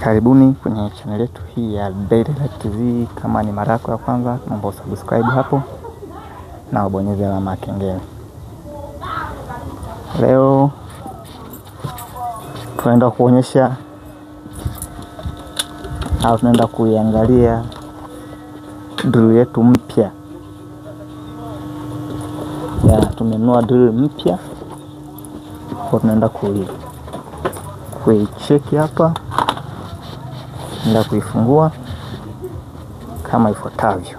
Karibuni kwenye channel yetu hii ya Daily Life TV. Kama ni mara yako ya kwanza, naomba usubscribe hapo na ubonyeze alama ya kengele. Leo tunaenda kuonyesha au tunaenda kuiangalia drill yetu mpya. Tumenunua drill mpya. Kwa tunaenda kuicheki hapa. Nenda kuifungua kama ifuatavyo.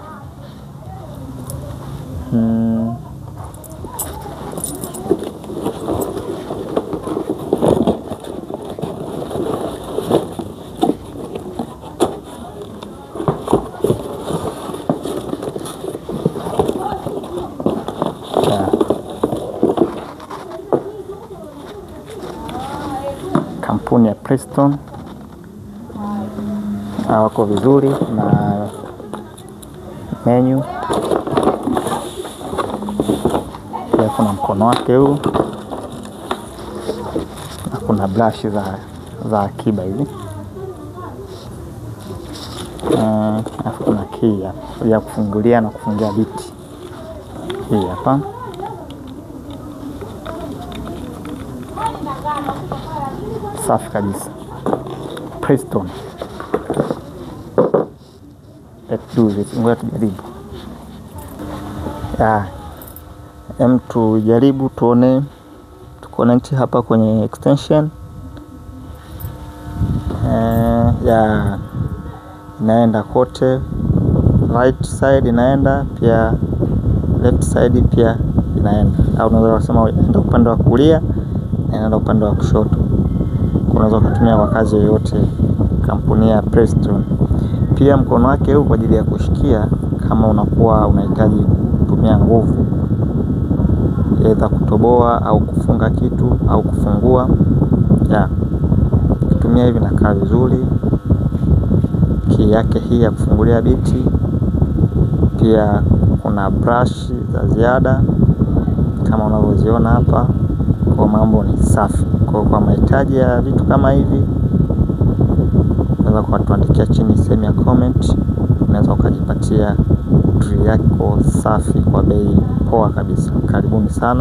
Kampuni ya Preston wako vizuri na menu. Pia kuna mkono wake huu na kuna brush za akiba hivi. Alafu kuna key ya kufungulia na kufungia biti. Hii hapa. Safi kabisa. Preston. Let's do this. Ngoja tujaribu. Tujaribu tuone. Tuconnect hapa kwenye extension. Inaenda kote. Right side inaenda, pia left side pia inaenda. Au unaweza kusema inaenda upande wa kulia na inaenda upande wa kushoto. Unaweza kutumia kwa kazi yoyote kampuni ya Preston. Pia mkono wake huu kwa ajili ya kushikia kama unakuwa unahitaji kutumia nguvu, aidha kutoboa au kufunga kitu au kufungua. Kutumia hivi nakaa vizuri. Key yake hii ya kufungulia biti. Pia kuna brush za ziada kama unavyoziona hapa. Kwa mambo ni safi. Kwa mahitaji ya vitu kama hivi, unaweza kutuandikia chini sehemu ya comment. Unaweza ukajipatia drill yako safi kwa bei poa kabisa. Karibuni sana.